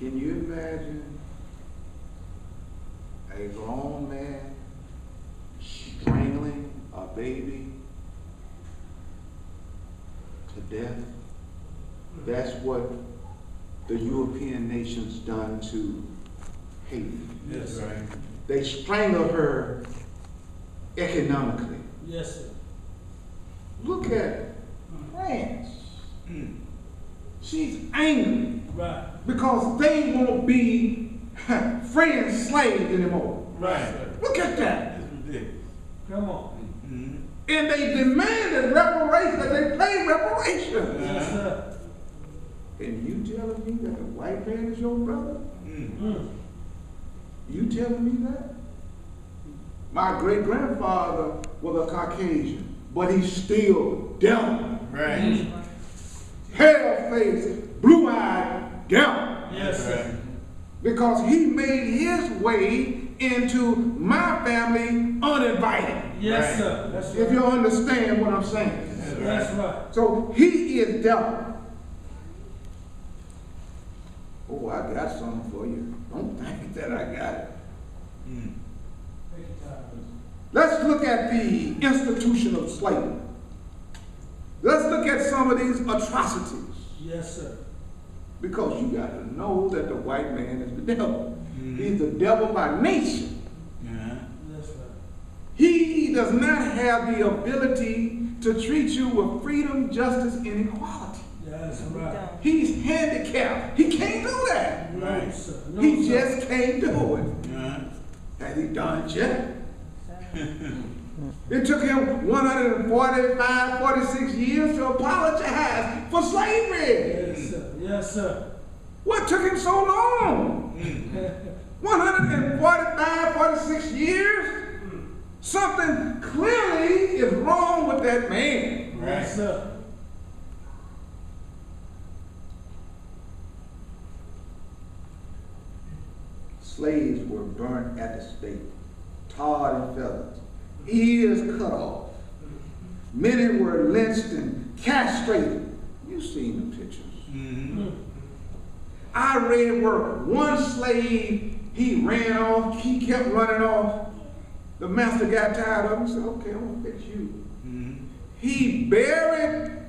Can you imagine a grown man strangling a baby to death? That's what the European nations done to Haiti. Yes, right. They strangle her economically. Yes, sir. Look at France. She's angry Right. because they won't be friends slaves anymore. Right. Look at that. It's ridiculous. Come on. And they demanded reparations, that they pay reparations. Yes, sir. And you telling me that the white man is your brother? Mm. You telling me that? My great-grandfather was a Caucasian, but he's still devil. Right. Hell-faced, blue-eyed devil. Yes, sir. Because he made his way into my family uninvited. Yes, Right. sir. That's right. If you understand what I'm saying. That's right. So he is devil. Oh, I got something for you. Don't think that I got it. Take your time. Let's look at the institution of slavery. Let's look at some of these atrocities. Yes, sir. Because you got to know that the white man is the devil. He's the devil by nature. Yeah. That's right. He does not have the ability to treat you with freedom, justice, and equality. That's right. He's handicapped. He can't do that. No, Right. sir. No, He sir. just can't do it. Yeah. Has he done it yet? It took him 145, 46 years to apologize for slavery. Yes, sir. Yes, sir. What took him so long? 145, 46 years? Something clearly is wrong with that man. Yes, sir. Slaves were burnt at the stake, tarred and feathered, ears cut off. Many were lynched and castrated. You've seen the pictures. I read where one slave, he ran off, he kept running off. The master got tired of him and said, okay, I'm gonna fix you. He buried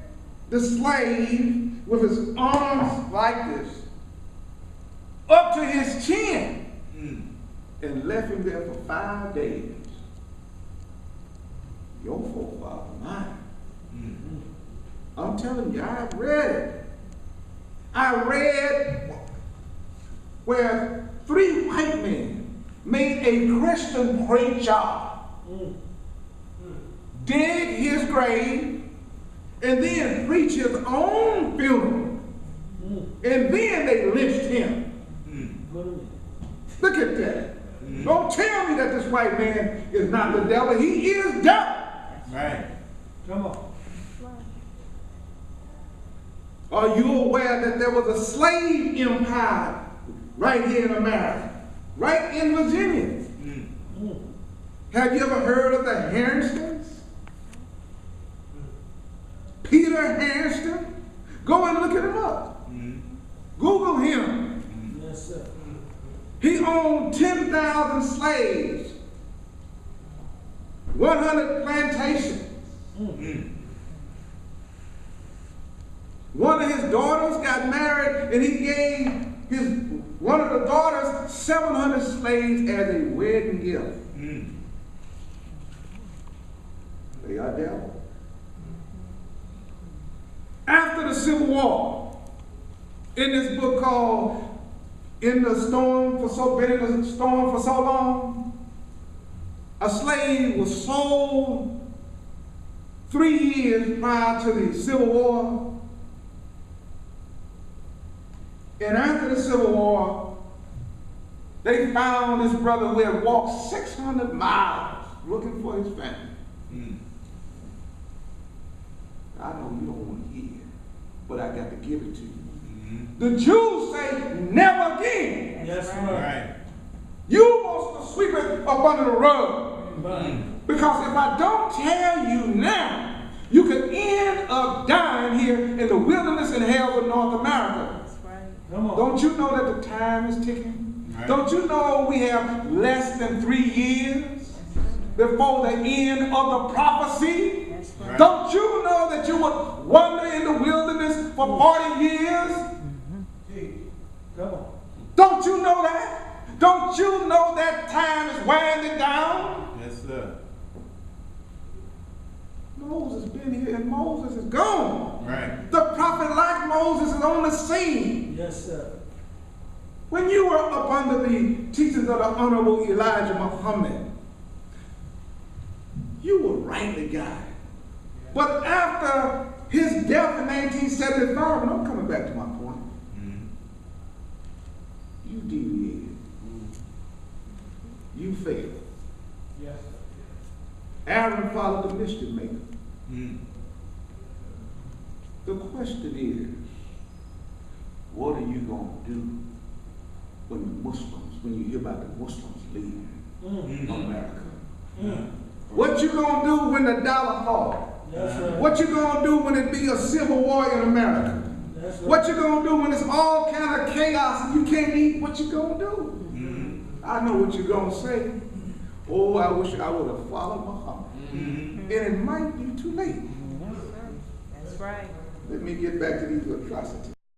the slave with his arms like this, up to his chin, and left him there for 5 days. Your forefather, mine. I'm telling you, I read it. I read where 3 white men made a Christian preacher dig his grave and then preach his own funeral. And then they lynched him. Look at that. Don't tell me that this white man is not the devil. He is devil. Right. Come on. Are you aware that there was a slave empire right here in America? Right in Virginia. Have you ever heard of the Harringtons? Peter Harrington? Go and look him up. Google him. Yes, sir. He owned 10,000 slaves, 100 plantations. One of his daughters got married and he gave one of the daughters 700 slaves as a wedding gift. They are devil. After the Civil War, in this book called Been in the Storm for So Long, a slave was sold 3 years prior to the Civil War. And after the Civil War, they found this brother who had walked 600 miles looking for his family. I know you don't want to hear, but I got to give it to you. The Jews say, never again. Yes, sir. Right. You want to sweep it up under the rug. Because if I don't tell you now, you could end up dying here in the wilderness and hell of North America. Come on. Don't you know that the time is ticking? Right. Don't you know we have less than 3 years before the end of the prophecy? Right. Don't you know that you would wander in the wilderness for 40 years? Come on. Don't you know that? Don't you know that time is winding down? Yes, sir. Moses been here and Moses is gone. Right. The prophet like Moses is on the scene. Yes, sir. When you were up under the teachings of the Honorable Elijah Muhammad, you were rightly guided. But after his death in 1975, and I'm coming back to my point, you deviated. You failed. Yes, sir. Aaron followed the mischief maker. Mm. The question is, what are you going to do when the Muslims, when you hear about the Muslims leaving America? Mm. What you going to do when the dollar falls? That's right. What you going to do when it be a civil war in America? That's right. What you going to do when it's all kind of chaos and you can't eat? What you going to do? I know what you're going to say. Oh, I wish I would have followed Muhammad. And it might be too late. That's right. Let me get back to these atrocities.